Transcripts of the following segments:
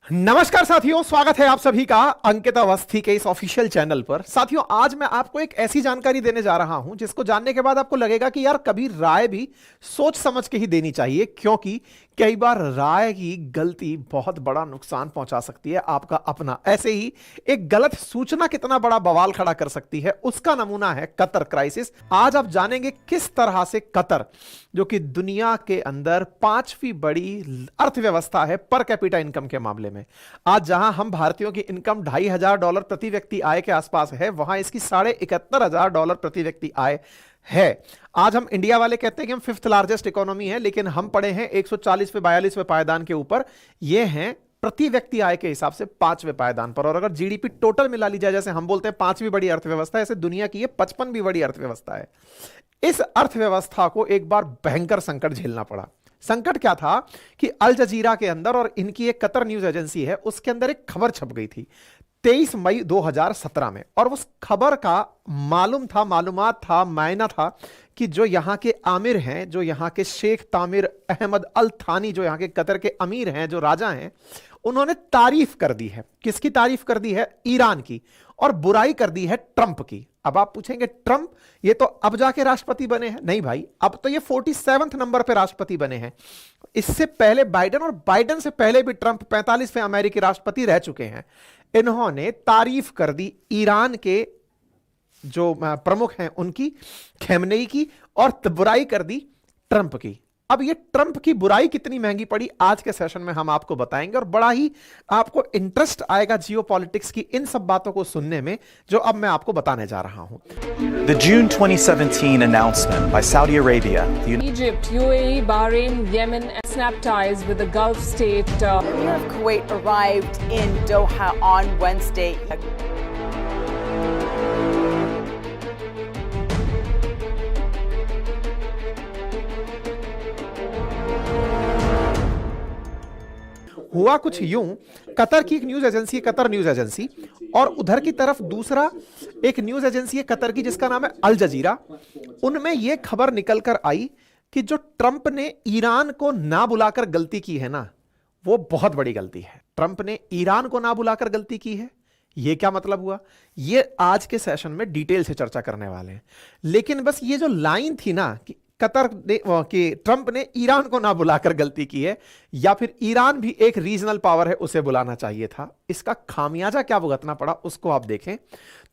नमस्कार साथियों, स्वागत है आप सभी का अंकित अवस्थी के इस ऑफिशियल चैनल पर। साथियों, आज मैं आपको एक ऐसी जानकारी देने जा रहा हूं जिसको जानने के बाद आपको लगेगा कि यार कभी राय भी सोच समझ के ही देनी चाहिए, क्योंकि कई बार राय की गलती बहुत बड़ा नुकसान पहुंचा सकती है आपका अपना। ऐसे ही एक गलत सूचना कितना बड़ा बवाल खड़ा कर सकती है, उसका नमूना है कतर क्राइसिस। आज आप जानेंगे किस तरह से कतर, जो कि दुनिया के अंदर 5वीं बड़ी अर्थव्यवस्था है पर कैपिटा इनकम के मामले में, आज जहां हम भारतीयों की इनकम $2,500 प्रति व्यक्ति आय के आसपास है, वहां इसकी $71,500 प्रति व्यक्ति आय है। आज हम इंडिया वाले कहते हैं कि हम 5th लार्जेस्ट इकोनॉमी है, लेकिन हम पड़े हैं 140वें 42वें पायदान के ऊपर। ये हैं प्रति व्यक्ति आय के हिसाब से 5वें पायदान पर। और अगर जीडीपी टोटल मिला ली जाए, जैसे हम बोलते हैं 5वीं बड़ी अर्थव्यवस्था, ऐसे दुनिया की ये 55वीं बड़ी अर्थव्यवस्था है। इस अर्थव्यवस्था को एक बार भयंकर संकट झेलना पड़ा। संकट क्या था कि अल जजीरा के अंदर, और इनकी एक कतर न्यूज एजेंसी है, उसके अंदर एक खबर छप गई थी 23 मई 2017 में। और उस खबर का मालूमात था, मायना था कि जो यहां के आमिर हैं, जो यहां के शेख तामिर अहमद अल थानी, जो यहां के कतर के अमीर हैं, जो राजा हैं, उन्होंने तारीफ कर दी है। किसकी तारीफ कर दी है? ईरान की। और बुराई कर दी है ट्रंप की। अब आप पूछेंगे, ट्रंप ये तो अब जाके राष्ट्रपति बने हैं? नहीं भाई, अब तो ये 47वें नंबर पे राष्ट्रपति बने हैं। इससे पहले बाइडेन, और बाइडेन से पहले भी ट्रंप 45वें अमेरिकी राष्ट्रपति रह चुके हैं। इन्होंने तारीफ कर दी ईरान के जो प्रमुख हैं उनकी, खमेनेई की, और बुराई कर दी ट्रंप की। अब ये ट्रंप की बुराई कितनी महंगी पड़ी, आज के सेशन में हम आपको बताएंगे, और बड़ा ही आपको इंटरेस्ट आएगा जियोपॉलिटिक्स की इन सब बातों को सुनने में, जो अब मैं आपको बताने जा रहा हूं। The June 2017 announcement by Saudi Arabia, Egypt, UAE, Bahrain, Yemen snapped ties with the Gulf state. Premier of Kuwait arrived in Doha on Wednesday. हुआ कुछ यूं, कतर की एक news agency, Qatar news agency, और उधर की तरफ दूसरा एक न्यूज एजेंसी है कतर की जिसका नाम है अल जजीरा। उनमें यह खबर निकल कर आई कि जो ट्रंप ने ईरान को ना बुलाकर गलती की है ना, वो बहुत बड़ी गलती है। ट्रंप ने ईरान को ना बुलाकर गलती की है। यह क्या मतलब हुआ, ये आज के सेशन में डिटेल से चर्चा करने वाले हैं। लेकिन बस ये जो लाइन थी ना कि कतर ने, कि ट्रंप ने ईरान को ना बुलाकर गलती की है, या फिर ईरान भी एक रीजनल पावर है, उसे बुलाना चाहिए था, इसका खामियाजा क्या भुगतना पड़ा उसको आप देखें।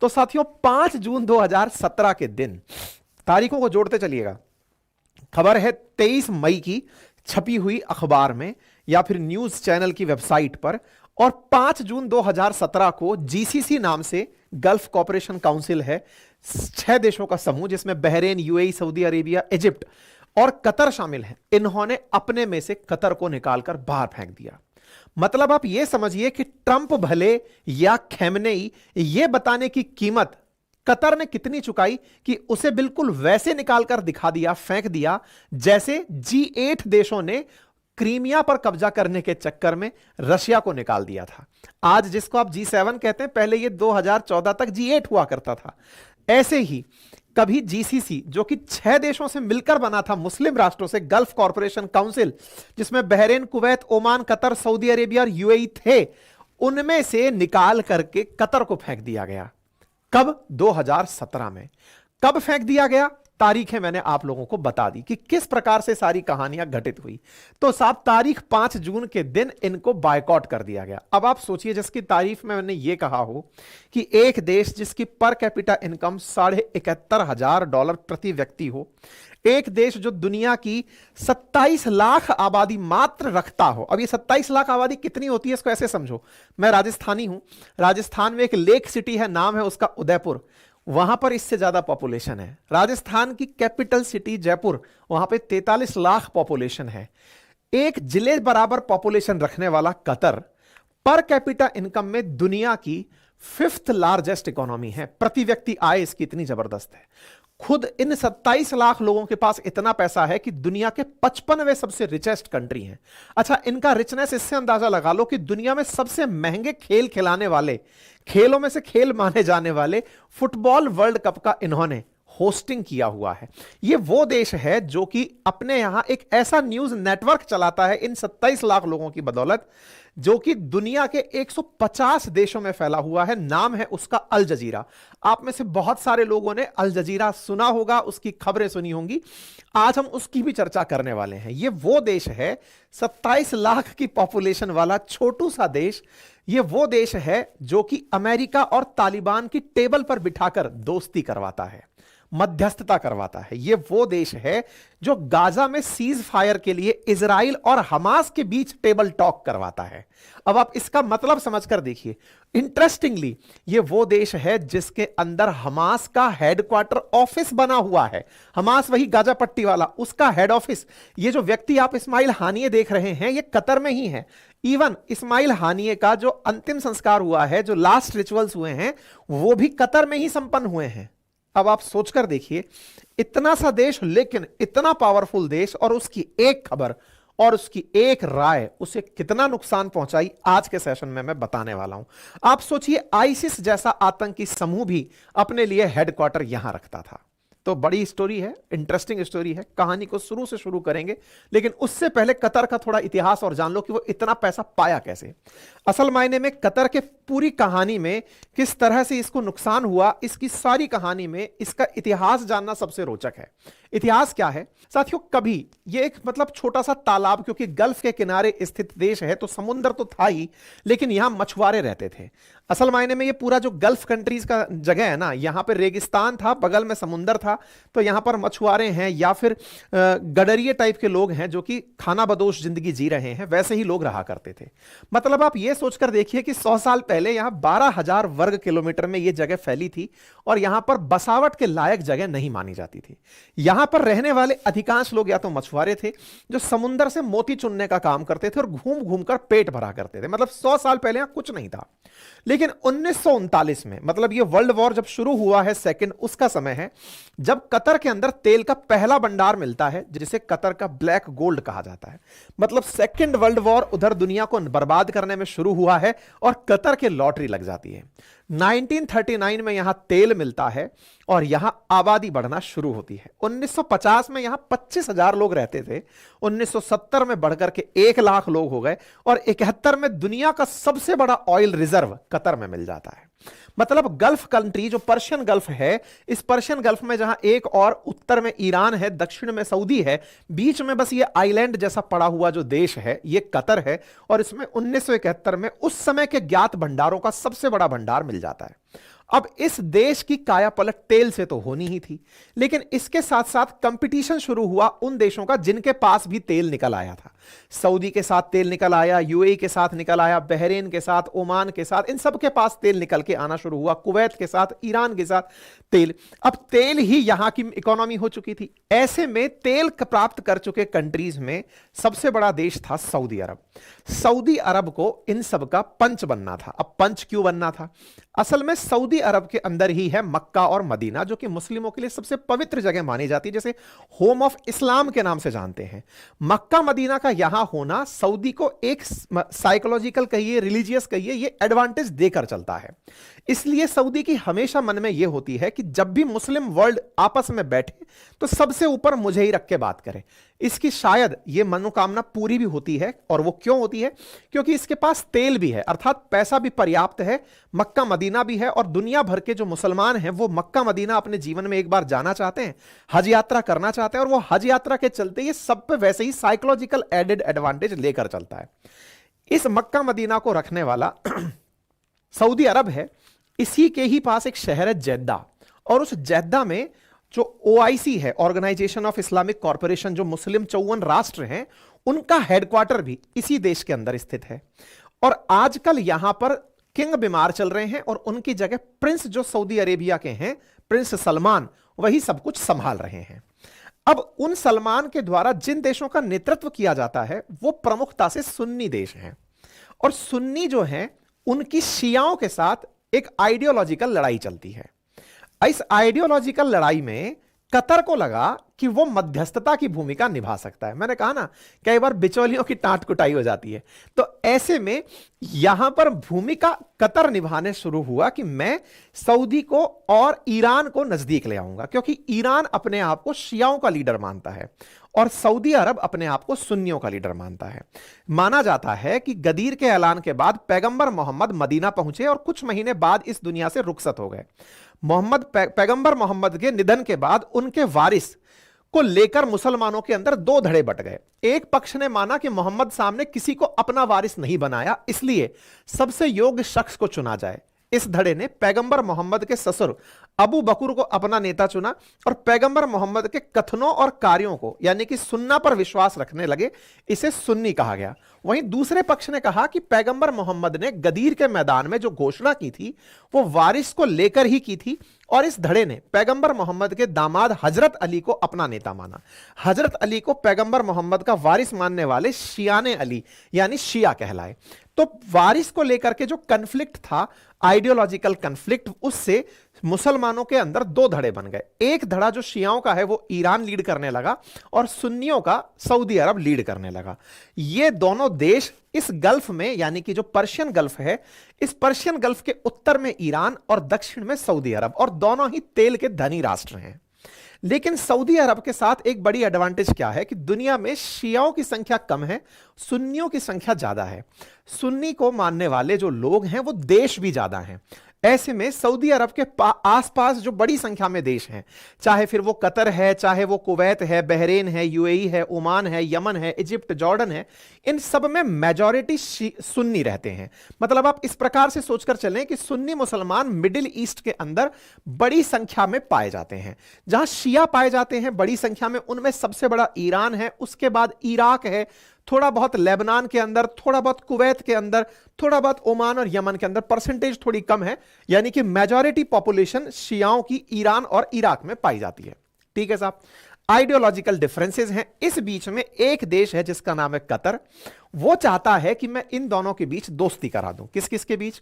तो साथियों, 5 जून 2017 के दिन, तारीखों को जोड़ते चलिएगा, खबर है 23 मई की, छपी हुई अखबार में या फिर न्यूज चैनल की वेबसाइट पर। और 5 जून 2017 को जीसीसी नाम से, गल्फ कॉपरेशन काउंसिल है, 6 देशों का समूह जिसमें Bahrain, UAE, Saudi Arabia, Egypt और कतर शामिल हैं, इन्होंने अपने में से कतर को निकालकर बाहर फेंक दिया। मतलब आप यह समझिए कि ट्रंप भले या खमेनेई, यह बताने की कीमत कतर ने कितनी चुकाई कि उसे बिल्कुल वैसे निकालकर दिखा दिया, फेंक दिया, जैसे G8 देशों ने क्रीमिया पर कब्जा करने के चक्कर में रशिया को निकाल दिया था। आज जिसको आप G7 कहते हैं, पहले ये 2014 तक G8 हुआ करता था। ऐसे ही कभी जीसीसी, जो कि 6 देशों से मिलकर बना था, मुस्लिम राष्ट्रों से, गल्फ कॉरपोरेशन काउंसिल, जिसमें Bahrain, Kuwait, Oman, Qatar, Saudi Arabia और यूएई थे, उनमें से निकाल करके कतर को फेंक दिया गया। कब? 2017 में। कब फेंक दिया गया? तारीखें मैंने आप लोगों को बता दी कि किस प्रकार से सारी कहानियां घटित हुई। तो साहब, तारीख 5 जून के दिन इनको बायकॉट कर दिया गया। अब आप सोचिए, जिसकी तारीफ में मैंने ये कहा हो कि एक देश जिसकी पर कैपिटा इनकम $71,500 प्रति व्यक्ति हो, एक देश जो दुनिया की 27 लाख आबादी मात्र रखता हो। अब ये 27 लाख आबादी कितनी होती है, इसको ऐसे समझो, मैं राजस्थानी हूं, राजस्थान में एक लेक सिटी है, नाम है उसका उदयपुर, वहां पर इससे ज्यादा पॉपुलेशन है। राजस्थान की कैपिटल सिटी जयपुर, वहां पे 43 लाख पॉपुलेशन है। एक जिले बराबर पॉपुलेशन रखने वाला कतर पर कैपिटा इनकम में दुनिया की 5th लार्जेस्ट इकोनॉमी है। प्रति व्यक्ति आय इसकी इतनी जबरदस्त है। खुद इन 27 लाख लोगों के पास इतना पैसा है कि दुनिया के 55वें सबसे रिचेस्ट कंट्री हैं। अच्छा, इनका रिचनेस इससे अंदाजा लगा लो कि दुनिया में सबसे महंगे खेल खिलाने वाले, खेलों में से खेल माने जाने वाले फुटबॉल वर्ल्ड कप का इन्होंने होस्टिंग किया हुआ है। ये वो देश है जो कि अपने यहां एक ऐसा न्यूज नेटवर्क चलाता है इन 27 लाख लोगों की बदौलत, जो कि दुनिया के 150 देशों में फैला हुआ है। नाम है उसका अल जजीरा। आप में से बहुत सारे लोगों ने अल जजीरा सुना होगा, उसकी खबरें सुनी होंगी। आज हम उसकी भी चर्चा करने वाले हैं। ये वो देश है 27 लाख की पॉपुलेशन वाला छोटू सा देश। ये वो देश है जो कि अमेरिका और तालिबान की टेबल पर बिठाकर दोस्ती करवाता है, मध्यस्थता करवाता है। यह वो देश है जो गाजा में सीज फायर के लिए इजराइल और हमास के बीच टेबल टॉक करवाता है। अब आप इसका मतलब समझकर देखिए। इंटरेस्टिंगली यह वो देश है जिसके अंदर हमास का हेडक्वार्टर ऑफिस बना हुआ है। हमास वही गाजा पट्टी वाला, उसका हेड ऑफिस। ये जो व्यक्ति आप इस्माइल हानिये देख रहे हैं, ये कतर में ही है। इवन इस्माइल हानिये का जो अंतिम संस्कार हुआ है, जो लास्ट रिचुअल्स हुए हैं, वो भी कतर में ही संपन्न हुए हैं। अब आप सोचकर देखिए, इतना सा देश लेकिन इतना पावरफुल देश, और उसकी एक खबर और उसकी एक राय उसे कितना नुकसान पहुंचाई, आज के सेशन में मैं बताने वाला हूं। आप सोचिए, आईसिस जैसा आतंकी समूह भी अपने लिए हेडक्वार्टर यहां रखता था। तो बड़ी स्टोरी है, इंटरेस्टिंग स्टोरी है। कहानी को शुरू से शुरू करेंगे, लेकिन उससे पहले कतर का थोड़ा इतिहास और जान लो कि वो इतना पैसा पाया कैसे। असल मायने में कतर के पूरी कहानी में किस तरह से इसको नुकसान हुआ, इसकी सारी कहानी में इसका इतिहास जानना सबसे रोचक है। इतिहास क्या है साथियों? कभी ये एक मतलब छोटा सा तालाब, क्योंकि गल्फ के किनारे स्थित देश है तो समुद्र तो था ही, लेकिन यहां मछुआरे रहते थे। असल मायने में ये पूरा जो गल्फ कंट्रीज का जगह है ना, यहां पर रेगिस्तान था, बगल में समुद्र था, तो यहां पर मछुआरे हैं या फिर गडरिये टाइप के लोग हैं जो कि खाना बदोश जिंदगी जी रहे हैं, वैसे ही लोग रहा करते थे। मतलब आप ये सोचकर देखिए कि 100 साल पहले यहां 12,000 वर्ग किलोमीटर में यह जगह फैली थी, और यहां पर बसावट के लायक जगह नहीं मानी जाती थी। यहां पर रहने वाले अधिकांश लोग या तो मछुआरे थे जो समुद्र से मोती चुनने का काम करते थे और घूम घूमकर पेट भरा करते थे। मतलब 100 साल पहले यहां कुछ नहीं था। लेकिन 1939 में, मतलब ये वर्ल्ड वॉर जब शुरू हुआ है सेकंड, उसका समय है जब कतर के अंदर तेल का पहला भंडार मिलता है, जिसे कतर का ब्लैक गोल्ड कहा जाता है। मतलब सेकंड वर्ल्ड वॉर उधर दुनिया को बर्बाद करने में शुरू हुआ है और कतर के लॉटरी लग जाती है। 1939 में यहां तेल मिलता है और यहां आबादी बढ़ना शुरू होती है। 1950 में यहां 25,000 लोग रहते थे, 1970 में बढ़कर के 1 लाख लोग हो गए, और 71 में दुनिया का सबसे बड़ा ऑयल रिजर्व कतर में मिल जाता है। मतलब गल्फ कंट्री जो पर्शियन गल्फ है, इस पर्शियन गल्फ में जहां एक और उत्तर में ईरान है, दक्षिण में सऊदी है, बीच में बस ये आइलैंड जैसा पड़ा हुआ जो देश है, ये कतर है, और इसमें 1971 में उस समय के ज्ञात भंडारों का सबसे बड़ा भंडार मिल जाता है। अब इस देश की कायापलट तेल से तो होनी ही थी, लेकिन इसके साथ साथ कंपटीशन शुरू हुआ उन देशों का जिनके पास भी तेल निकल आया था। सऊदी के साथ तेल निकल आया, यूएई के साथ निकल आया, बहरीन के साथ, ओमान के साथ, इन सब के पास तेल निकल के आना शुरू हुआ, कुवैत के साथ, ईरान के साथ तेल। अब तेल ही यहां की इकोनॉमी हो चुकी थी। ऐसे में तेल प्राप्त कर चुके कंट्रीज में सबसे बड़ा देश था सऊदी अरब। सऊदी अरब को इन सब का पंच बनना था। अब पंच क्यों बनना था? असल में सऊदी अरब के अंदर ही है मक्का और मदीना, जो कि मुस्लिमों के लिए सबसे पवित्र जगह मानी जाती है, जैसे होम ऑफ इस्लाम के नाम से जानते हैं। मक्का मदीना का यहां होना सऊदी को एक साइकोलॉजिकल कहिए, रिलीजियस कहिए, ये एडवांटेज देकर चलता है। इसलिए सऊदी की हमेशा मन में यह होती है कि जब भी मुस्लिम वर्ल्ड आपस में बैठे तो सबसे ऊपर मुझे ही रख के बात करें। इसकी शायद यह मनोकामना पूरी भी होती है। और वो क्यों होती है? क्योंकि इसके पास तेल भी है, अर्थात पैसा भी पर्याप्त है, मक्का मदीना भी है, और दुनिया भर के जो मुसलमान हैं वो मक्का मदीना अपने जीवन में एक बार जाना चाहते हैं, हज यात्रा करना चाहते हैं, और वो हज यात्रा के चलते ये सब पे वैसे ही साइकोलॉजिकल एडेड एडवांटेज लेकर चलता है। इस मक्का मदीना को रखने वाला सऊदी अरब है। इसी के ही पास एक शहर है जेद्दा, और उस जेद्दा में जो ओआईसी है, ऑर्गेनाइजेशन ऑफ इस्लामिक कॉरपोरेशन, जो मुस्लिम 54 राष्ट्र हैं, उनका हेडक्वार्टर भी इसी देश के अंदर स्थित है। और आजकल यहां पर किंग बीमार चल रहे हैं और उनकी जगह प्रिंस जो सऊदी अरेबिया के हैं, प्रिंस सलमान, वही सब कुछ संभाल रहे हैं। अब उन सलमान के द्वारा जिन देशों का नेतृत्व किया जाता है वो प्रमुखता से सुन्नी देश हैं, और सुन्नी जो हैं उनकी शियाओं के साथ एक आइडियोलॉजिकल लड़ाई चलती है। इस आइडियोलॉजिकल लड़ाई में कतर को लगा कि वो मध्यस्थता की भूमिका निभा सकता है। मैंने कहा ना, कई बार बिचौलियों की टाट कुटाई हो जाती है। तो ऐसे में यहां पर भूमिका कतर निभाने शुरू हुआ कि मैं सऊदी को और ईरान को नजदीक ले आऊंगा, क्योंकि ईरान अपने आप को शियाओं का लीडर मानता है और सऊदी अरब अपने आप को सुन्नियों का लीडर मानता है। माना जाता है कि गदीर के ऐलान के बाद पैगंबर मोहम्मद मदीना पहुंचे और कुछ महीने बाद इस दुनिया से रुखसत हो गए। पैगंबर मोहम्मद के निधन के बाद उनके वारिस को लेकर मुसलमानों के अंदर दो धड़े बट गए। एक पक्ष ने माना कि मोहम्मद साहब ने किसी को अपना वारिस नहीं बनाया, इसलिए सबसे योग्य शख्स को चुना जाए। इस धड़े ने पैगंबर मोहम्मद के ससुर अबू बकर को अपना नेता चुना और पैगंबर मोहम्मद के कथनों और कार्यों को यानी कि सुन्ना पर विश्वास रखने लगे। इसे सुन्नी कहा गया। वहीं दूसरे पक्ष ने कहा कि पैगंबर मोहम्मद ने गदीर के मैदान में जो घोषणा की थी वो वारिस को लेकर ही की थी और इस धड़े ने पैगंबर मोहम्मद के दामाद हजरत अली को अपना नेता माना। हजरत अली को पैगंबर मोहम्मद का वारिस मानने वाले शियाने अली यानी शिया कहलाए। तो वारिस को लेकर के जो कन्फ्लिक्ट था, आइडियोलॉजिकल कन्फ्लिक्ट, उससे मुसलमानों के अंदर दो धड़े बन गए। एक धड़ा जो शियाओं का है वो ईरान लीड करने लगा और सुन्नियों का सऊदी अरब लीड करने लगा। ये दोनों देश इस गल्फ में यानी कि जो पर्शियन गल्फ है, इस पर्शियन गल्फ के उत्तर में ईरान और दक्षिण में सऊदी अरब, और दोनों ही तेल के धनी राष्ट्र हैं। लेकिन सऊदी अरब के साथ एक बड़ी एडवांटेज क्या है कि दुनिया में शियाओं की संख्या कम है, सुन्नियों की संख्या ज्यादा है। सुन्नी को मानने वाले जो लोग हैं वो देश भी ज्यादा हैं। ऐसे में सऊदी अरब के आसपास जो बड़ी संख्या में देश हैं, चाहे फिर वो कतर है, चाहे वो कुवैत है, बहरेन है, यूएई है, ओमान है, यमन है, इजिप्ट, जॉर्डन है, इन सब में मेजॉरिटी सुन्नी रहते हैं। मतलब आप इस प्रकार से सोचकर चलें कि सुन्नी मुसलमान मिडिल ईस्ट के अंदर बड़ी संख्या में पाए जाते हैं। जहां शिया पाए जाते हैं बड़ी संख्या में, उनमें सबसे बड़ा ईरान है, उसके बाद इराक है, थोड़ा बहुत लेबनान के अंदर, थोड़ा बहुत कुवैत के अंदर, थोड़ा बहुत ओमान और यमन के अंदर। परसेंटेज थोड़ी कम है, यानी कि मेजॉरिटी पॉपुलेशन शियाओं की ईरान और इराक में पाई जाती है। ठीक है साहब, आइडियोलॉजिकल डिफरेंसेस हैं। इस बीच में एक देश है जिसका नाम है कतर। वो चाहता है कि मैं इन दोनों के बीच दोस्ती करा दूं। किस किस के बीच?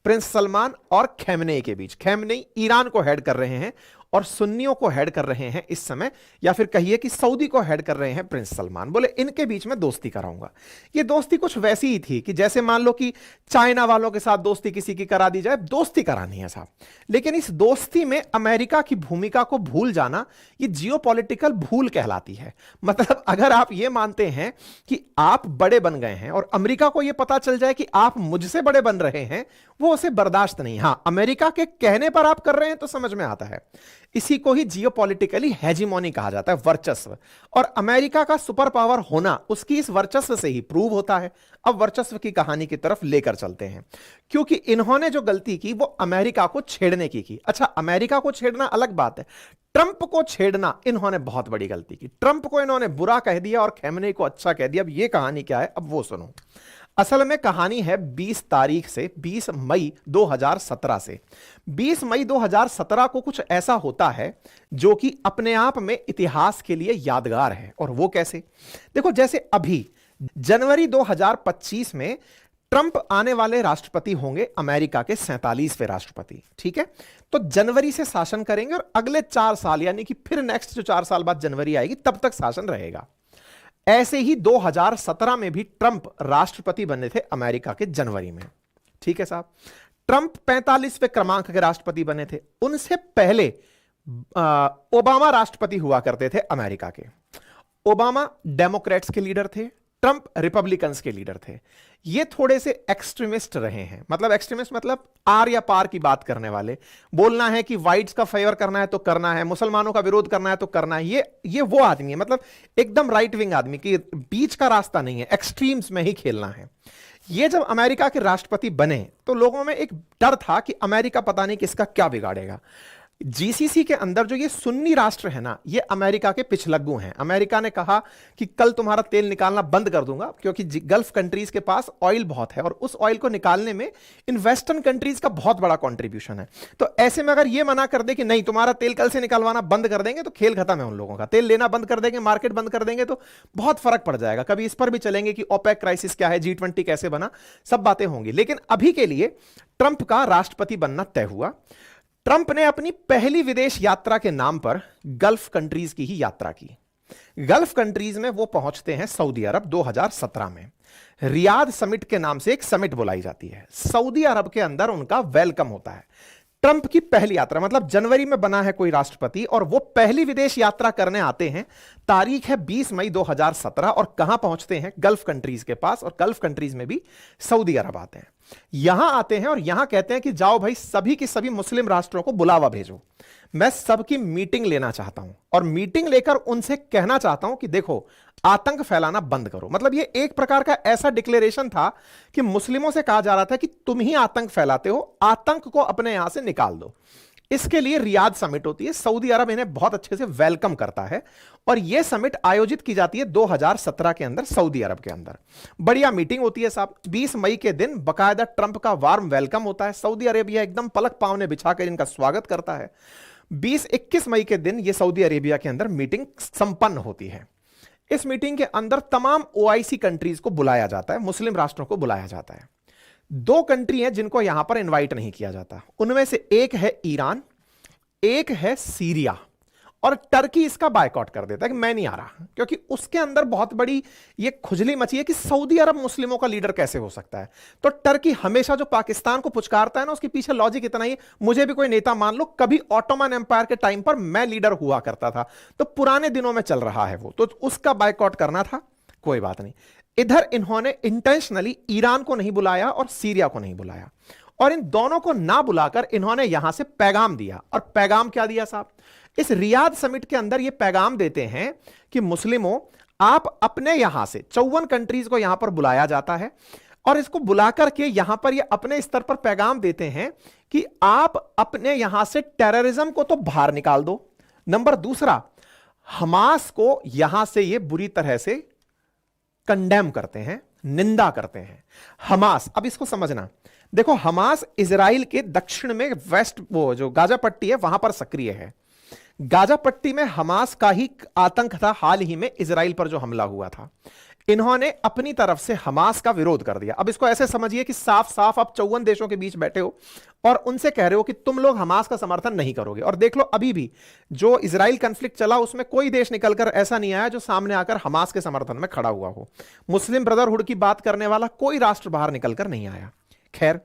प्रिंस सलमान और खैमनेई के बीच। खैमनेई ईरान को हेड कर रहे हैं और सुन्नियों को हेड कर रहे हैं इस समय, या फिर कहिए कि सऊदी को हेड कर रहे हैं प्रिंस सलमान। बोले इनके बीच में दोस्ती कराऊंगा। ये दोस्ती कुछ वैसी ही थी कि जैसे मान लो कि चाइना वालों के साथ दोस्ती किसी की करा दी जाए, दोस्ती करानी है साहब। लेकिन इस दोस्ती में अमेरिका की भूमिका को भूल जाना, ये जियोपॉलिटिकल भूल कहलाती है। मतलब अगर आप ये मानते हैं कि आप बड़े बन गए हैं और अमेरिका को यह पता चल जाए कि आप मुझसे बड़े बन रहे हैं, वो उसे बर्दाश्त नहीं। हां, अमेरिका के कहने पर आप कर रहे हैं तो समझ में आता है। इसी को ही जियोपॉलिटिकली हेजिमोनी कहा जाता है, वर्चस्व। और अमेरिका का सुपर पावर होना उसकी इस वर्चस्व से ही प्रूव होता है। अब वर्चस्व की कहानी की तरफ लेकर चलते हैं, क्योंकि इन्होंने जो गलती की वो अमेरिका को छेड़ने की। अच्छा, अमेरिका को छेड़ना अलग बात है, ट्रंप को छेड़ना इन्होंने बहुत बड़ी गलती की। ट्रंप को इन्होंने बुरा कह दिया और खैमनेई को अच्छा कह दिया। अब ये कहानी क्या है, अब वो सुनो। असल में कहानी है 20 तारीख से, 20 मई 2017 से। 20 मई 2017 को कुछ ऐसा होता है जो कि अपने आप में इतिहास के लिए यादगार है। और वो कैसे? देखो, जैसे अभी जनवरी 2025 में ट्रंप आने वाले राष्ट्रपति होंगे, अमेरिका के 47वें राष्ट्रपति। ठीक है, तो जनवरी से शासन करेंगे और अगले 4 साल यानी कि फिर नेक्स्ट जो 4 साल बाद जनवरी आएगी तब तक शासन रहेगा। ऐसे ही 2017 में भी ट्रंप राष्ट्रपति बने थे अमेरिका के जनवरी में। ठीक है साहब, ट्रंप 45वें क्रमांक के राष्ट्रपति बने थे। उनसे पहले ओबामा राष्ट्रपति हुआ करते थे अमेरिका के। ओबामा डेमोक्रेट्स के लीडर थे, ट्रंप रिपब्लिकन्स के लीडर थे। ये थोड़े से एक्सट्रीमिस्ट रहे हैं। मतलब एक्सट्रीमिस्ट मतलब आर या पार की बात करने वाले। बोलना है कि व्हाइट्स का फेवर करना है तो करना है, मुसलमानों का विरोध करना है तो करना है। ये वो आदमी है, मतलब एकदम राइट विंग आदमी की बीच का रास्ता नहीं है, एक्सट्रीम्स में ही खेलना है। ये जब अमेरिका के राष्ट्रपति बने तो लोगों में एक डर था कि अमेरिका पता नहीं किसका क्या बिगाड़ेगा। जीसीसी के अंदर जो ये सुन्नी राष्ट्र है ना, ये अमेरिका के पिछलग्गू हैं। अमेरिका ने कहा कि कल तुम्हारा तेल निकालना बंद कर दूंगा, क्योंकि गल्फ कंट्रीज के पास ऑयल बहुत है और उस ऑयल को निकालने में इन वेस्टर्न कंट्रीज का बहुत बड़ा कंट्रीब्यूशन है। तो ऐसे में अगर ये मना कर दे कि नहीं तुम्हारा तेल कल से निकालवाना बंद कर देंगे, तो खेल खत्म है उन लोगों का। तेल लेना बंद कर देंगे, मार्केट बंद कर देंगे, तो बहुत फर्क पड़ जाएगा। कभी इस पर भी चलेंगे कि ओपेक क्राइसिस क्या है, G20 कैसे बना, सब बातें होंगी। लेकिन अभी के लिए ट्रंप का राष्ट्रपति बनना तय हुआ। ट्रंप ने अपनी पहली विदेश यात्रा के नाम पर गल्फ कंट्रीज की ही यात्रा की। गल्फ कंट्रीज में वो पहुंचते हैं सऊदी अरब 2017 में। रियाद समिट के नाम से एक समिट बुलाई जाती है। सऊदी अरब के अंदर उनका वेलकम होता है। ट्रंप की पहली यात्रा, मतलब जनवरी में बना है कोई राष्ट्रपति और वो पहली विदेश यात्रा करने आते हैं। तारीख है 20 मई 2017 और कहां पहुंचते हैं? गल्फ कंट्रीज के पास, और गल्फ कंट्रीज में भी सऊदी अरब आते हैं। यहां आते हैं और यहां कहते हैं कि जाओ भाई, सभी के सभी मुस्लिम राष्ट्रों को बुलावा भेजो, मैं सबकी मीटिंग लेना चाहता हूं और मीटिंग लेकर उनसे कहना चाहता हूं कि देखो, आतंक फैलाना बंद करो। मतलब ये एक प्रकार का ऐसा डिक्लेरेशन था कि मुस्लिमों से कहा जा रहा था कि तुम ही आतंक फैलाते हो, आतंक को अपने यहां से निकाल दो। इसके लिए रियाद समिट होती है। सऊदी अरब इन्हें बहुत अच्छे से वेलकम करता है और यह समिट आयोजित की जाती है 2017 के अंदर सऊदी अरब के अंदर। बढ़िया मीटिंग होती है साहब। 20 मई के दिन बकायदा ट्रंप का वार्म वेलकम होता है। सऊदी अरेबिया एकदम पलक पांव बिछाकर इनका स्वागत करता है। 20-21 मई के दिन यह सऊदी अरेबिया के अंदर मीटिंग संपन्न होती है। इस मीटिंग के अंदर तमाम ओआईसी कंट्रीज को बुलाया जाता है, मुस्लिम राष्ट्रों को बुलाया जाता है। 2 कंट्री हैं जिनको यहां पर इनवाइट नहीं किया जाता। उनमें से एक है ईरान, एक है सीरिया, और टर्की इसका बायकॉट कर देता है कि मैं नहीं आ रहा, क्योंकि उसके अंदर बहुत बड़ी ये खुजली मची है कि सऊदी अरब मुस्लिमों का लीडर कैसे हो सकता है। तो टर्की हमेशा जो पाकिस्तान को पुचकारता है ना, उसके पीछे लॉजिक इतना ही, मुझे भी कोई नेता मान लो, कभी ऑटोमन एम्पायर के टाइम पर मैं लीडर हुआ करता था, तो पुराने दिनों में चल रहा है वो, तो उसका बायकॉट करना था, कोई बात नहीं। इधर इन्होंने इंटेंशनली ईरान को नहीं बुलाया और सीरिया को नहीं बुलाया, और इन दोनों को ना बुलाकर इन्होंने यहां से पैगाम दिया। और पैगाम क्या दिया साहब? इस रियाद समिट के अंदर ये पैगाम देते हैं कि मुस्लिमों, आप अपने यहां से 54 कंट्रीज को यहां पर बुलाया जाता है और इसको बुलाकर के यहां पर ये अपने स्तर पर पैगाम देते हैं कि आप अपने यहां से टेररिज्म को तो बाहर निकाल दो। नंबर दूसरा, हमास को यहां से ये बुरी तरह से कंडेम करते हैं, निंदा करते हैं। हमास, अब इसको समझना, देखो हमास इजराइल के दक्षिण में वेस्ट, वो जो गाजा पट्टी है वहां पर सक्रिय है। गाजा पट्टी में हमास का ही आतंक था। हाल ही में इजराइल पर जो हमला हुआ था, इन्होंने अपनी तरफ से हमास का विरोध कर दिया। अब इसको ऐसे समझिए कि साफ साफ आप 54 देशों के बीच बैठे हो और उनसे कह रहे हो कि तुम लोग हमास का समर्थन नहीं करोगे। और देख लो, अभी भी जो इजराइल कॉन्फ्लिक्ट चला उसमें कोई देश निकलकर ऐसा नहीं आया जो सामने आकर हमास के समर्थन में खड़ा हुआ हो। मुस्लिम ब्रदरहुड की बात करने वाला कोई राष्ट्र बाहर निकलकर नहीं आया। खैर,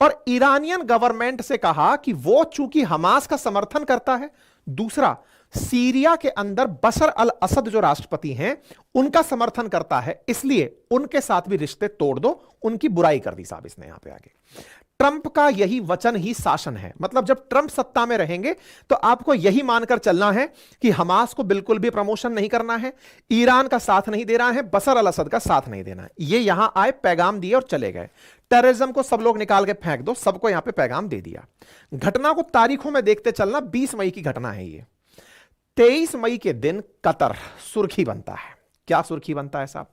और ईरानियन गवर्नमेंट से कहा कि वो चूंकि हमास का समर्थन करता है, दूसरा सीरिया के अंदर बशर अल असद जो राष्ट्रपति हैं उनका समर्थन करता है, इसलिए उनके साथ भी रिश्ते तोड़ दो। उनकी बुराई कर दी साहब इसने यहां पे आगे। ट्रंप का यही वचन ही शासन है। मतलब जब ट्रंप सत्ता में रहेंगे तो आपको यही मानकर चलना है कि हमास को बिल्कुल भी प्रमोशन नहीं करना है, ईरान का साथ नहीं दे रहा है, बशर अल असद का साथ नहीं देना है। ये यहां आए, पैगाम दिए और चले गए। टेररिज्म को सब लोग निकाल के फेंक दो, सबको यहां पे पैगाम दे दिया। घटना को तारीखों में देखते चलना, 20 मई की घटना है ये। 23 मई के दिन कतर सुर्खी बनता है। क्या सुर्खी बनता है साहब?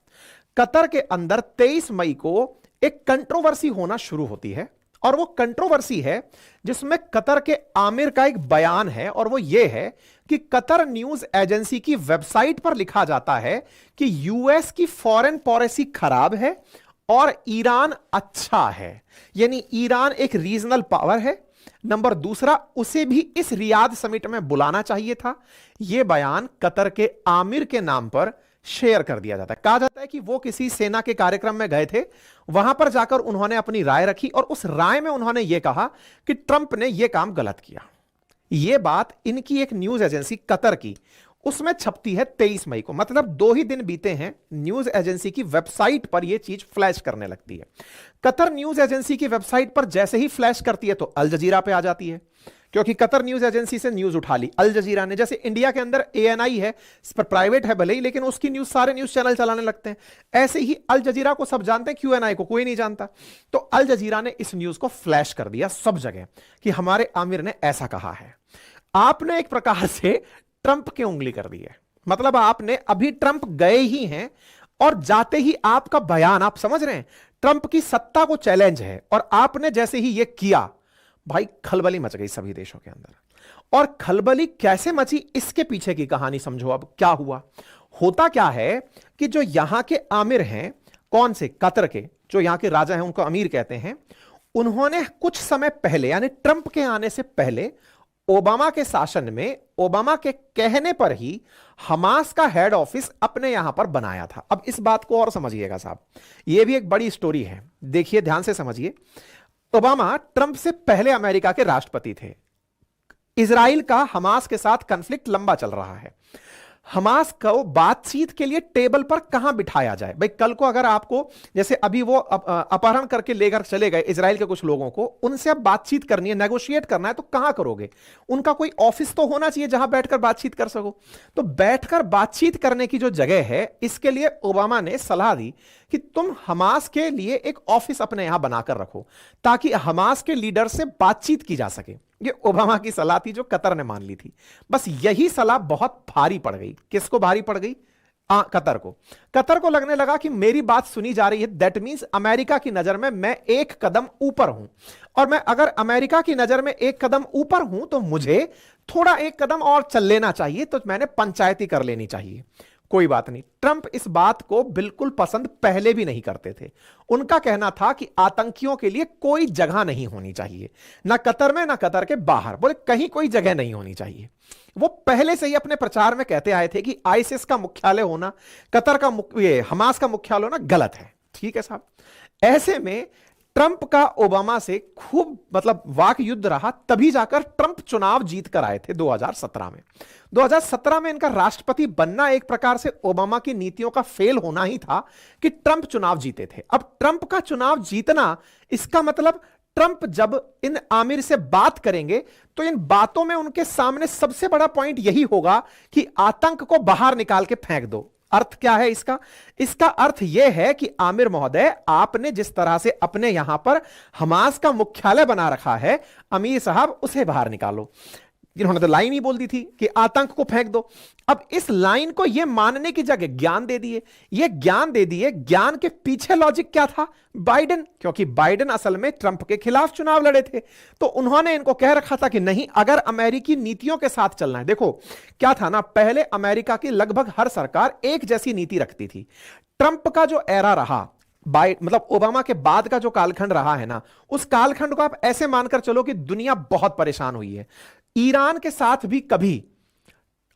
कतर के अंदर 23 मई को एक कंट्रोवर्सी होना शुरू होती है, और वो कंट्रोवर्सी है जिसमें कतर के आमिर का एक बयान है, और वो ये है कि कतर न्यूज एजेंसी की वेबसाइट पर लिखा जाता है कि यूएस की फॉरेन पॉलिसी खराब है और ईरान अच्छा है। यानी ईरान एक रीजनल पावर है। नंबर दूसरा, उसे भी इस रियाद समिट में बुलाना चाहिए था। यह बयान कतर के आमिर के नाम पर शेयर कर दिया जाता है। कहा जाता है कि वो किसी सेना के कार्यक्रम में गए थे, वहां पर जाकर उन्होंने अपनी राय रखी और उस राय में उन्होंने यह कहा कि ट्रंप ने यह काम गलत किया। यह बात इनकी एक न्यूज एजेंसी कतर की, उसमें छपती है 23 मई को। मतलब 2 ही दिन बीते हैं, न्यूज एजेंसी की वेबसाइट पर यह चीज फ्लैश करने लगती है। कतर न्यूज एजेंसी की वेबसाइट पर जैसे ही फ्लैश करती है तो अल जजीरा पे आ जाती है, क्योंकि कतर न्यूज एजेंसी से न्यूज उठा ली अल जजीरा ने। जैसे इंडिया के अंदर ANI है, इस पर प्राइवेट है भले ही, लेकिन उसकी न्यूज सारे न्यूज चैनल चलाने लगते हैं। ऐसे ही अल जजीरा को सब जानते हैं, QNI को कोई नहीं जानता। तो अल जजीरा ने इस न्यूज को फ्लैश कर दिया सब जगह कि हमारे आमिर ने ऐसा कहा है। आपने एक प्रकार से ट्रंप की उंगली कर दी है। मतलब आपने, अभी ट्रंप गए ही हैं और जाते ही आपका बयान, आप समझ रहे हैं, ट्रंप की सत्ता को चैलेंज है, और आपने जैसे ही यह किया, भाई खलबली मच गई सभी देशों के अंदर। और खलबली कैसे मची, इसके पीछे की कहानी समझो। अब क्या हुआ? होता क्या है कि जो यहां के आमिर हैं, कौन से? कतर के, जो यहां के राजा हैं, उनको अमीर कहते हैं, उन्होंने कुछ समय पहले यानी ट्रंप के आने से पहले ओबामा के शासन में ओबामा के कहने पर ही हमास का हेड ऑफिस अपने यहां पर बनाया था। अब इस बात को और समझिएगा साहब, यह भी एक बड़ी स्टोरी है, देखिए ध्यान से समझिए। ओबामा ट्रंप से पहले अमेरिका के राष्ट्रपति थे। इजराइल का हमास के साथ कॉन्फ्लिक्ट लंबा चल रहा है। हमास को बातचीत के लिए टेबल पर कहां बिठाया जाए? भाई कल को अगर आपको, जैसे अभी वो अपहरण करके लेकर चले गए इजराइल के कुछ लोगों को, उनसे अब बातचीत करनी है, नेगोशिएट करना है, तो कहां करोगे? उनका कोई ऑफिस तो होना चाहिए जहां बैठकर बातचीत कर सको। तो बैठकर बातचीत करने की जो जगह है, इसके लिए ओबामा ने सलाह दी कि तुम हमास के लिए एक ऑफिस अपने यहां बनाकर रखो ताकि हमास के लीडर से बातचीत की जा सके। ये ओबामा की सलाह थी जो कतर ने मान ली थी। बस यही सलाह बहुत भारी पड़ गई। किसको भारी पड़ गई? कतर को। कतर को लगने लगा कि मेरी बात सुनी जा रही है, दैट मींस अमेरिका की नजर में मैं एक कदम ऊपर हूं, और मैं अगर अमेरिका की नजर में एक कदम ऊपर हूं तो मुझे थोड़ा एक कदम और चल लेना चाहिए, तो मैंने पंचायती कर लेनी चाहिए। कोई बात नहीं, ट्रंप इस बात को बिल्कुल पसंद पहले भी नहीं करते थे। उनका कहना था कि आतंकियों के लिए कोई जगह नहीं होनी चाहिए, ना कतर में ना कतर के बाहर, बोले कहीं कोई जगह नहीं होनी चाहिए। वो पहले से ही अपने प्रचार में कहते आए थे कि आईसिस का मुख्यालय होना, कतर का हमास का मुख्यालय होना गलत है। ठीक है साहब। ऐसे में ट्रंप का ओबामा से खूब वाक युद्ध रहा, तभी जाकर ट्रंप चुनाव जीत कर आए थे 2017 में। 2017 में इनका राष्ट्रपति बनना एक प्रकार से ओबामा की नीतियों का फेल होना ही था कि ट्रंप चुनाव जीते थे। अब ट्रंप का चुनाव जीतना, इसका मतलब ट्रंप जब इन आमिर से बात करेंगे तो इन बातों में उनके सामने सबसे बड़ा पॉइंट यही होगा कि आतंक को बाहर निकाल के फेंक दो। अर्थ क्या है इसका? इसका अर्थ यह है कि आमिर महोदय, आपने जिस तरह से अपने यहां पर हमास का मुख्यालय बना रखा है, अमीर साहब उसे बाहर निकालो। जिन्होंने तो लाइन ही बोल दी थी कि आतंक को फेंक दो। अब इस लाइन को यह मानने की जगह ज्ञान दे दिए, यह ज्ञान दे दिए। ज्ञान के पीछे लॉजिक क्या था? बाइडेन, क्योंकि बाइडेन असल में ट्रंप के खिलाफ चुनाव लड़े थे, तो उन्होंने इनको कह रखा था कि नहीं, अगर अमेरिकी नीतियों के साथ चलना है। देखो क्या था ना, पहले अमेरिका की लगभग हर सरकार एक जैसी नीति रखती थी। ट्रंप का जो एरा रहा, ओबामा के बाद का जो कालखंड रहा है ना, उस कालखंड को आप ऐसे मानकर चलो कि दुनिया बहुत परेशान हुई है। ईरान के साथ भी कभी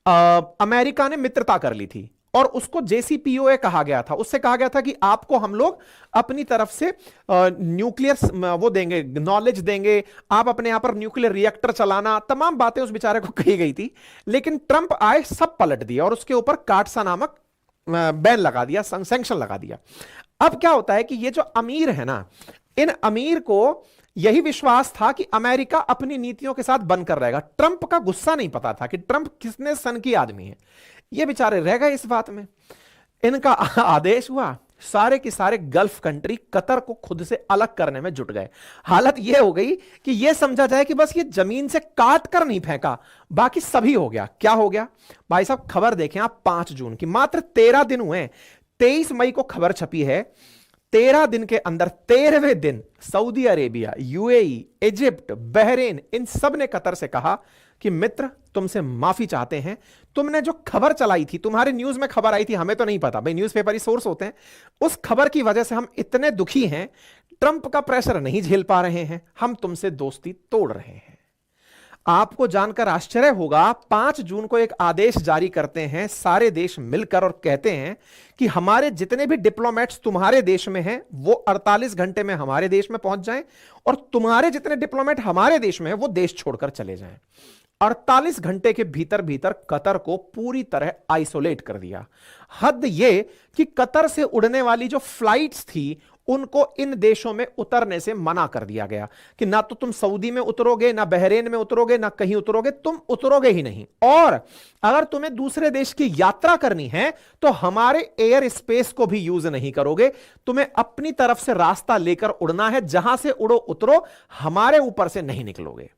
अमेरिका ने मित्रता कर ली थी और उसको JCPOA कहा गया था। उससे कहा गया था कि आपको हम लोग अपनी तरफ से न्यूक्लियर वो देंगे, नॉलेज देंगे, आप अपने यहां पर न्यूक्लियर रिएक्टर चलाना, तमाम बातें उस बेचारे को कही गई थी। लेकिन ट्रंप आए, सब पलट दिया और उसके ऊपर काटसा नामक बैन लगा दिया, सैंक्शन लगा दिया। अब क्या होता है कि ये जो अमीर है ना, इन अमीर को यही विश्वास था कि अमेरिका अपनी नीतियों के साथ बनकर रहेगा। ट्रंप का गुस्सा नहीं पता था कि ट्रंप किसने सन की आदमी है। ये बेचारे रह गए इस बात में। इनका आदेश हुआ, सारे के सारे गल्फ कंट्री कतर को खुद से अलग करने में जुट गए। हालत यह हो गई कि यह समझा जाए कि बस ये जमीन से काट कर नहीं फेंका, बाकी सभी हो गया। क्या हो गया भाई साहब? खबर देखें आप, 5 जून की, मात्र 13 दिन हुए। 23 मई को खबर छपी है। 13 दिन के अंदर 13वें दिन Saudi Arabia, UAE, Egypt, Bahrain, इन सब ने कतर से कहा कि मित्र, तुमसे माफी चाहते हैं। तुमने जो खबर चलाई थी, तुम्हारे न्यूज में खबर आई थी, हमें तो नहीं पता, भाई न्यूज़पेपर ही सोर्स होते हैं, उस खबर की वजह से हम इतने दुखी हैं, ट्रंप का प्रेशर नहीं झेल पा रहे हैं, हम तुमसे दोस्ती तोड़ रहे हैं। आपको जानकर आश्चर्य होगा, 5 जून को एक आदेश जारी करते हैं सारे देश मिलकर और कहते हैं कि हमारे जितने भी डिप्लोमेट्स तुम्हारे देश में हैं वो 48 घंटे में हमारे देश में पहुंच जाएं, और तुम्हारे जितने डिप्लोमेट हमारे देश में हैं वो देश छोड़कर चले जाएं। 48 घंटे के भीतर भीतर कतर को पूरी तरह आइसोलेट कर दिया। हद यह कि कतर से उड़ने वाली जो फ्लाइट्स थी उनको इन देशों में उतरने से मना कर दिया गया कि ना तो तुम सऊदी में उतरोगे, ना बहरीन में उतरोगे, ना कहीं उतरोगे, तुम उतरोगे ही नहीं। और अगर तुम्हें दूसरे देश की यात्रा करनी है तो हमारे एयर स्पेस को भी यूज नहीं करोगे, तुम्हें अपनी तरफ से रास्ता लेकर उड़ना है, जहां से उड़ो उतरो, हमारे ऊपर से नहीं निकलोगे।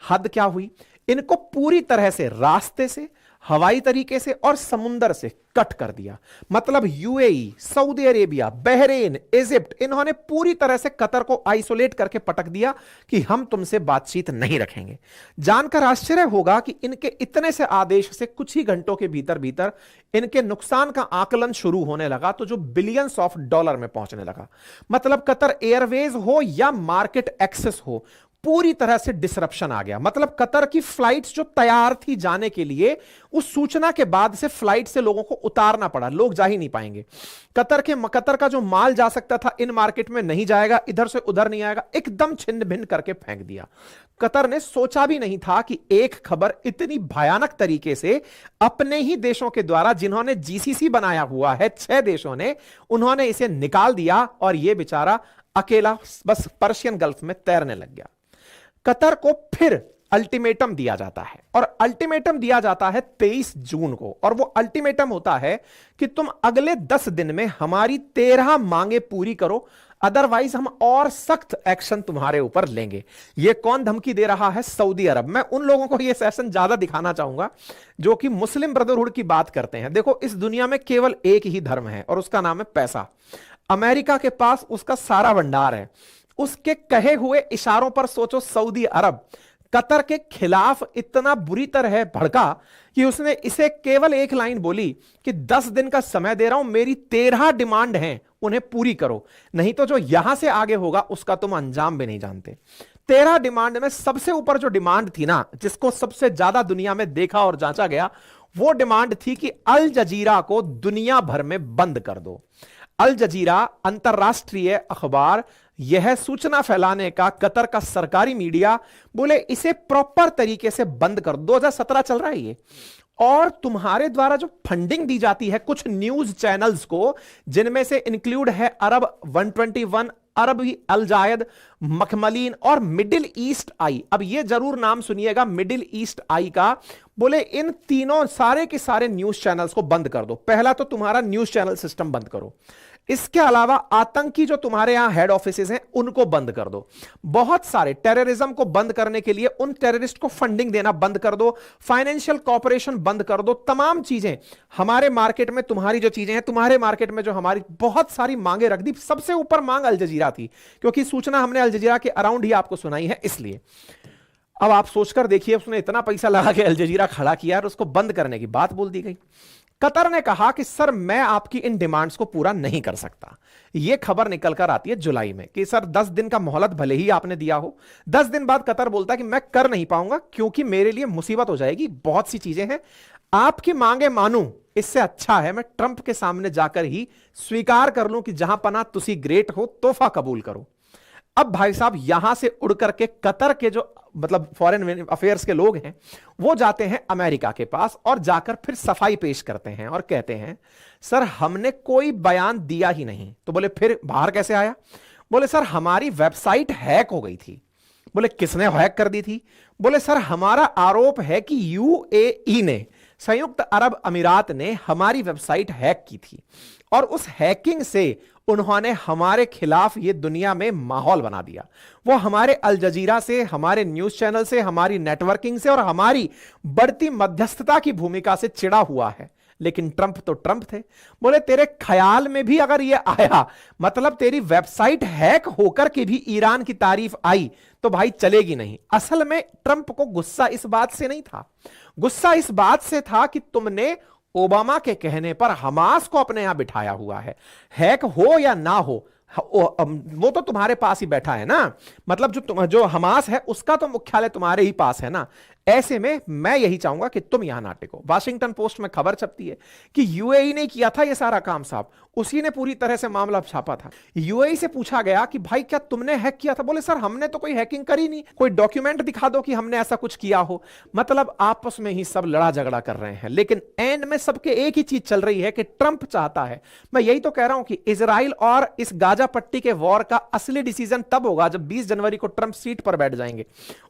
हद क्या हुई? इनको पूरी तरह से रास्ते से, हवाई तरीके से और समुंदर से कट कर दिया। मतलब UAE, Saudi Arabia, Bahrain, Egypt, इन्होंने पूरी तरह से कतर को आइसोलेट करके पटक दिया कि हम तुमसे बातचीत नहीं रखेंगे। जानकर आश्चर्य होगा कि इनके इतने से आदेश से कुछ ही घंटों के भीतर भीतर इनके नुकसान का आकलन शुरू होने लगा, तो जो बिलियंस ऑफ डॉलर में पहुंचने लगा। मतलब कतर एयरवेज हो या मार्केट एक्सेस हो, पूरी तरह से डिसरप्शन आ गया। मतलब कतर की फ्लाइट्स जो तैयार थी जाने के लिए, उस सूचना के बाद से फ्लाइट से लोगों को उतारना पड़ा, लोग जा ही नहीं पाएंगे। कतर का जो माल जा सकता था इन मार्केट में नहीं जाएगा, इधर से उधर नहीं आएगा, एकदम छिन्न भिन्न करके फेंक दिया। कतर ने सोचा भी नहीं था कि एक खबर इतनी भयानक तरीके से अपने ही देशों के द्वारा, जिन्होंने जीसीसी बनाया हुआ है 6 देशों ने, उन्होंने इसे निकाल दिया और यह बेचारा अकेला बस पर्शियन गल्फ में तैरने लग गया। कतर को फिर अल्टीमेटम दिया जाता है और अल्टीमेटम दिया जाता है 23 जून को, और वो अल्टीमेटम होता है कि तुम अगले 10 दिन में हमारी 13 मांगे पूरी करो, अदरवाइज हम और सख्त एक्शन तुम्हारे ऊपर लेंगे। ये कौन धमकी दे रहा है? सऊदी अरब। मैं उन लोगों को ये सेशन ज्यादा दिखाना चाहूंगा जो कि मुस्लिम ब्रदरहुड की बात करते हैं। देखो, इस दुनिया में केवल एक ही धर्म है और उसका नाम है पैसा। अमेरिका के पास उसका सारा भंडार है। उसके कहे हुए इशारों पर सोचो, सऊदी अरब कतर के खिलाफ इतना बुरी तरह भड़का कि उसने इसे केवल एक लाइन बोली कि 10 दिन का समय दे रहा हूं, मेरी 13 डिमांड हैं, उन्हें पूरी करो, नहीं तो जो यहां से आगे होगा उसका तुम अंजाम भी नहीं जानते। 13 डिमांड में सबसे ऊपर जो डिमांड थी ना, जिसको सबसे ज्यादा दुनिया में देखा और जांचा गया, वो डिमांड थी कि अल जजीरा को दुनिया भर में बंद कर दो। अल जजीरा अंतरराष्ट्रीय अखबार, यह सूचना फैलाने का कतर का सरकारी मीडिया, बोले इसे प्रॉपर तरीके से बंद कर। 2017 चल रहा है ये, और तुम्हारे द्वारा जो फंडिंग दी जाती है कुछ न्यूज चैनल्स को, जिनमें से इंक्लूड है अरब 121, अरब अल जायद, मखमलीन और मिडिल ईस्ट आई। अब ये जरूर नाम सुनिएगा, मिडिल ईस्ट आई का। बोले इन तीनों सारे के सारे न्यूज चैनल्स को बंद कर दो। पहला तो तुम्हारा न्यूज चैनल सिस्टम बंद करो, इसके अलावा आतंकी जो तुम्हारे यहां हेड ऑफिसेज हैं उनको बंद कर दो। बहुत सारे टेररिज्म को बंद करने के लिए उन टेररिस्ट को फंडिंग देना बंद कर दो, फाइनेंशियल कॉर्पोरेशन बंद कर दो, तमाम चीजें हमारे मार्केट में, तुम्हारी जो चीजें हैं तुम्हारे मार्केट में, जो हमारी बहुत सारी मांगे रख दी। सबसे ऊपर मांग अल जजीरा थी, क्योंकि सूचना हमने अल जजीरा के अराउंड ही आपको सुनाई है, इसलिए। अब आप सोचकर देखिए, उसने इतना पैसा लगा के अल जजीरा खड़ा किया और उसको बंद करने की बात बोल दी गई। कतर ने कहा कि सर मैं आपकी इन डिमांड्स को पूरा नहीं कर सकता। यह खबर निकल कर आती है जुलाई में कि सर 10 दिन का मोहलत भले ही आपने दिया हो। 10 दिन बाद कतर बोलता है कि मैं कर नहीं पाऊंगा, क्योंकि मेरे लिए मुसीबत हो जाएगी, बहुत सी चीजें हैं, आपकी मांगे मानूं, इससे अच्छा है मैं ट्रंप के सामने जाकर ही स्वीकार कर लूं कि जहां पना तुसी ग्रेट हो, तोहफा कबूल करो। अब भाई साहब यहां से उड़ करके कतर के जो मतलब फॉरेन अफेयर्स के लोग हैं, वो जाते हैं अमेरिका के पास और जाकर फिर सफाई पेश करते हैं और कहते हैं सर हमने कोई बयान दिया ही नहीं। तो बोले फिर बाहर कैसे आया? बोले सर हमारी वेबसाइट हैक हो गई थी। बोले किसने हैक कर दी थी? बोले सर हमारा आरोप है कि यूएई ने, संयुक्त अरब अमीरात ने हमारी वेबसाइट हैक की थी और उस हैकिंग से उन्होंने हमारे खिलाफ ये दुनिया में माहौल बना दिया। वो हमारे अल जजीरा से, हमारे न्यूज चैनल से, हमारी नेटवर्किंग से और हमारी बढ़ती मध्यस्थता की भूमिका से चिढ़ा हुआ है। लेकिन ट्रंप तो ट्रंप थे। बोले तेरे ख्याल में भी अगर ये आया, मतलब तेरी वेबसाइट हैक होकर के भी ईरान की तारीफ आई, तो भाई चलेगी नहीं। असल में ट्रंप को गुस्सा इस बात से नहीं था, गुस्सा इस बात से था कि तुमने ओबामा के कहने पर हमास को अपने यहां बिठाया हुआ है। हैक हो या ना हो, वो तो तुम्हारे पास ही बैठा है ना, मतलब जो हमास है उसका तो मुख्यालय तुम्हारे ही पास है ना। ऐसे में मैं यही चाहूंगा कि तुम यहां ना टिको। वाशिंगटन पोस्ट में खबर छपती है कि यूएई ने किया था यह सारा काम साहब, उसी ने पूरी तरह से मामला छापा था। यूएई से पूछा गया कि भाई क्या तुमने हैक किया था? बोले सर हमने तो कोई हैकिंग करी नहीं, कोई डॉक्यूमेंट दिखा दो कि हमने ऐसा कुछ किया हो। मतलब आपस में ही सब लड़ा झगड़ा कर रहे हैं, लेकिन एंड में सबके एक ही चीज चल रही है कि ट्रंप चाहता है। मैं यही तो कह रहा हूं कि इजराइल और इस गाजा पट्टी के वॉर का असली डिसीजन तब होगा जब 20 जनवरी को ट्रंप सीट पर बैठ जाएंगे।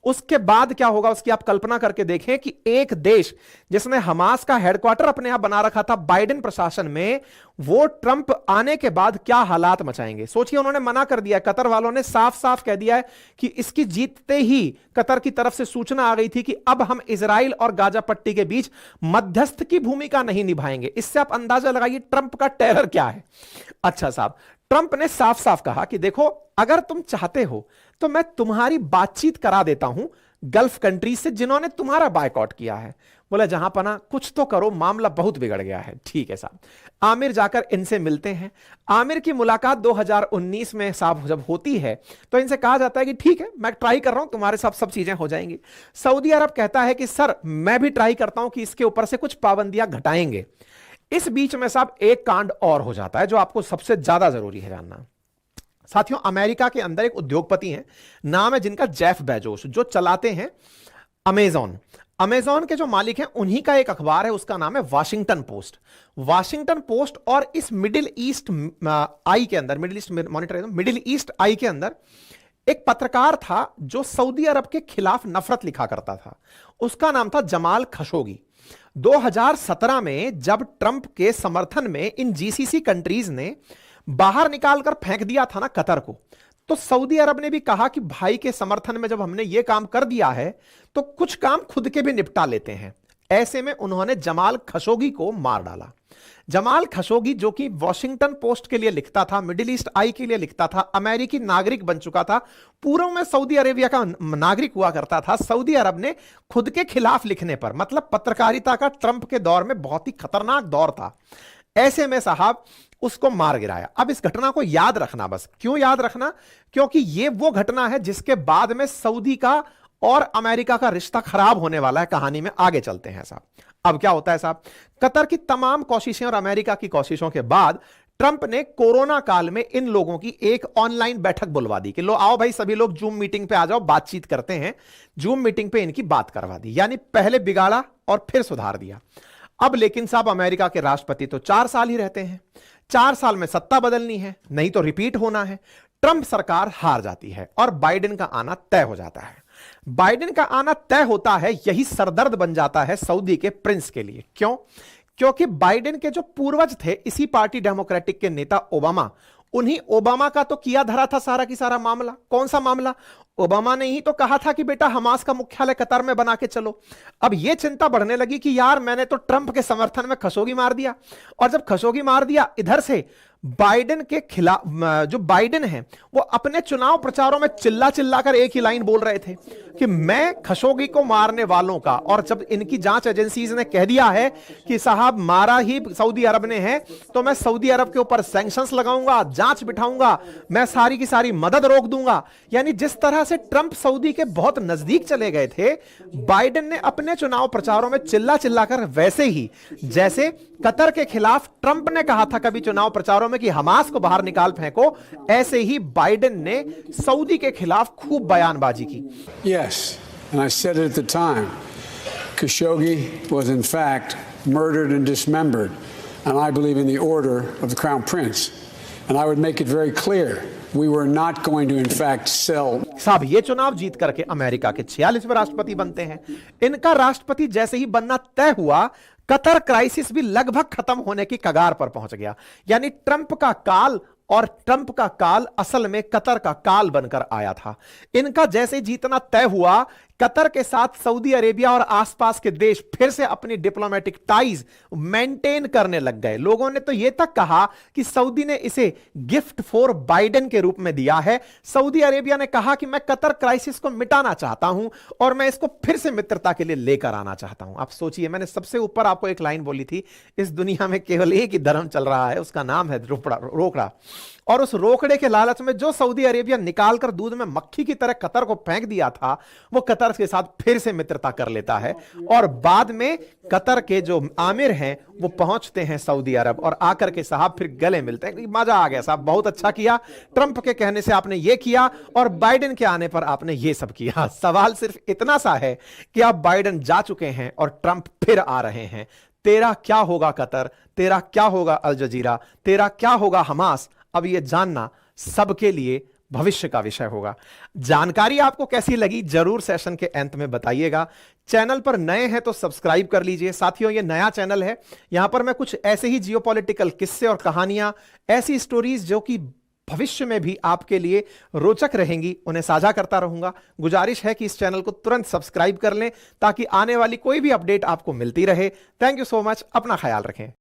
उसके बाद क्या होगा उसकी आप कल्पना कल्पना करके देखें कि एक देश जिसने हमास का हेडक्वार्टर अपने यहां बना रखा था बाइडेन प्रशासन में, वो ट्रंप आने के बाद क्या हालात मचाएंगे। सोचिए, उन्होंने मना कर दिया, कतर वालों ने साफ साफ कह दिया है कि इसकी जीतते ही कतर की तरफ से सूचना आ गई थी कि अब हम इजराइल और गाजा पट्टी के बीच मध्यस्थ की भूमिका नहीं निभाएंगे। इससे आप अंदाजा लगाइए ट्रंप का टेरर क्या है। अच्छा साहब, ट्रंप ने साफ साफ कहा कि देखो, अगर तुम चाहते हो तो मैं तुम्हारी बातचीत करा देता हूं गल्फ कंट्री से जिन्होंने तुम्हारा बायकॉट किया है। बोला जहां पना कुछ तो करो, मामला बहुत बिगड़ गया है। ठीक है साहब, आमिर जाकर इनसे मिलते हैं। आमिर की मुलाकात 2019 में साहब जब होती है तो इनसे कहा जाता है कि ठीक है, मैं ट्राई कर रहा हूं, तुम्हारे साथ सब चीजें हो जाएंगी। सऊदी अरब कहता है कि सर मैं भी ट्राई करता हूं कि इसके ऊपर से कुछ पाबंदियां घटाएंगे। इस बीच में साहब एक कांड और हो जाता है जो आपको सबसे ज्यादा जरूरी है जानना। साथियों, अमेरिका के अंदर एक उद्योगपति हैं, नाम है जिनका जेफ बेजोस, जो चलाते हैं अमेजॉन। अमेजॉन के जो मालिक हैं उन्हीं का एक अखबार है, उसका नाम है वाशिंगटन पोस्ट। वाशिंगटन पोस्ट और इस मिडिल ईस्ट आई के अंदर, Middle East Monitor, Middle East Eye के अंदर एक पत्रकार था जो सऊदी अरब के खिलाफ नफरत लिखा करता था। उसका नाम था जमाल खशोगी। 2017 में जब ट्रंप के समर्थन में इन जीसीसी कंट्रीज ने बाहर निकालकर फेंक दिया था ना कतर को, तो सऊदी अरब ने भी कहा कि भाई के समर्थन में जब हमने यह काम कर दिया है तो कुछ काम खुद के भी निपटा लेते हैं। ऐसे में उन्होंने जमाल खशोगी को मार डाला। जमाल खशोगी जो कि वॉशिंगटन पोस्ट के लिए लिखता था, मिडिल ईस्ट आई के लिए लिखता था, अमेरिकी नागरिक बन चुका था, पूर्व में सऊदी अरेबिया का नागरिक हुआ करता था। सऊदी अरब ने खुद के खिलाफ लिखने पर, मतलब पत्रकारिता का ट्रंप के दौर में बहुत ही खतरनाक दौर था, ऐसे में साहब उसको मार गिराया। अब इस घटना को याद रखना, बस क्यों याद रखना, क्योंकि यह वो घटना है जिसके बाद में सऊदी का और अमेरिका का रिश्ता खराब होने वाला है। कहानी में आगे चलते हैं साहब। अब क्या होता है साहब, कतर की तमाम कोशिशें और अमेरिका की कोशिशों के बाद ट्रंप ने कोरोना काल में इन लोगों की एक ऑनलाइन बैठक बुलवा दी कि लो आओ भाई, सभी लोग जूम मीटिंग पे आ जाओ, बातचीत करते हैं। जूम मीटिंग पे इनकी बात करवा दी, यानी पहले बिगाड़ा और फिर सुधार दिया। अब लेकिन साहब अमेरिका के राष्ट्रपति तो 4 साल ही रहते हैं, 4 साल में सत्ता बदलनी है, नहीं तो रिपीट होना है। ट्रंप सरकार हार जाती है और बाइडेन का आना तय हो जाता है। बाइडेन का आना तय होता है, यही सरदर्द बन जाता है सऊदी के प्रिंस के लिए। क्यों? क्योंकि बाइडेन के जो पूर्वज थे इसी पार्टी डेमोक्रेटिक के नेता ओबामा, उन्हीं ओबामा का तो किया धरा था सारा की सारा मामला। कौन सा मामला? ओबामा ने ही तो कहा था कि बेटा हमास का मुख्यालय कतर में बना के चलो। अब यह चिंता बढ़ने लगी कि यार मैंने तो ट्रंप के समर्थन में खशोगी मार दिया, और जब खशोगी मार दिया, इधर से बाइडेन के खिलाफ जो बाइडेन है वो अपने चुनाव प्रचारों में चिल्ला चिल्ला कर एक ही लाइन बोल रहे थे कि मैं खशोगी को मारने वालों का, और जब इनकी जांच एजेंसीज ने कह दिया है कि साहब मारा ही सऊदी अरब ने है, तो मैं सऊदी अरब के ऊपर सैंक्शंस लगाऊंगा, जांच बिठाऊंगा, मैं सारी की सारी मदद रोक दूंगा। यानी जिस तरह से ट्रंप सऊदी के बहुत नजदीक चले गए थे, बाइडेन ने अपने चुनाव प्रचारों में चिल्ला चिल्ला कर, वैसे ही जैसे कतर के खिलाफ ट्रंप ने कहा था कभी चुनाव प्रचारों में कि हमास को बाहर निकाल फेंको, ऐसे ही बाइडेन ने सऊदी के खिलाफ खूब बयानबाजी की। Yes, and I said it at the time. Khashoggi was in fact murdered and dismembered, and I believe in the order of the Crown Prince. And I would make it very clear, we were not going to in fact sell. साहब ये चुनाव जीत करके America के 46वें राष्ट्रपति बनते हैं। इनका राष्ट्रपति जैसे ही बनना तय हुआ, कतर क्राइसिस भी लगभग खत्म होने की कगार पर पहुंच गया। यानी ट्रंप का काल और ट्रंप का काल असल में कतर का काल बनकर आया था। इनका जैसे जीतना तय हुआ, कतर के साथ सऊदी अरेबिया और आसपास के देश फिर से अपनी डिप्लोमेटिक टाइज मेंटेन करने लग गए। लोगों ने तो यह तक कहा कि सऊदी ने इसे गिफ्ट फॉर बाइडेन के रूप में दिया है। सऊदी अरेबिया ने कहा कि मैं कतर क्राइसिस को मिटाना चाहता हूं और मैं इसको फिर से मित्रता के लिए लेकर आना चाहता हूं। आप सोचिए, मैंने सबसे ऊपर आपको एक लाइन बोली थी, इस दुनिया में केवल एक ही धर्म चल रहा है, उसका नाम है रोकड़ा। और उस रोकड़े के लालच में जो सऊदी अरेबिया निकालकर दूध में मक्खी की तरह कतर को फेंक दिया था, वो कतर के साथ फिर से मित्रता कर लेता है। और बाद में कतर के जो आमिर हैं वो पहुंचते हैं सऊदी अरब और आकर के साहब फिर गले मिलते हैं। मजा आ गया साहब, बहुत अच्छा किया, ट्रंप के कहने से आपने ये किया और बाइडेन के आने पर आपने ये सब किया। सवाल सिर्फ इतना सा है कि अब बाइडेन जा चुके हैं और ट्रंप फिर आ रहे हैं। तेरा क्या होगा कतर, तेरा क्या होगा अल जजीरा, तेरा क्या होगा हमास, अब ये जानना सबके लिए भविष्य का विषय होगा। जानकारी आपको कैसी लगी जरूर सेशन के अंत में बताइएगा। चैनल पर नए हैं तो सब्सक्राइब कर लीजिए। साथियों, ये नया चैनल है, यहां पर मैं कुछ ऐसे ही जियोपॉलिटिकल किस्से और कहानियां, ऐसी स्टोरीज जो कि भविष्य में भी आपके लिए रोचक रहेंगी, उन्हें साझा करता रहूंगा। गुजारिश है कि इस चैनल को तुरंत सब्सक्राइब कर लें ताकि आने वाली कोई भी अपडेट आपको मिलती रहे। Thank you so much. अपना ख्याल रखें।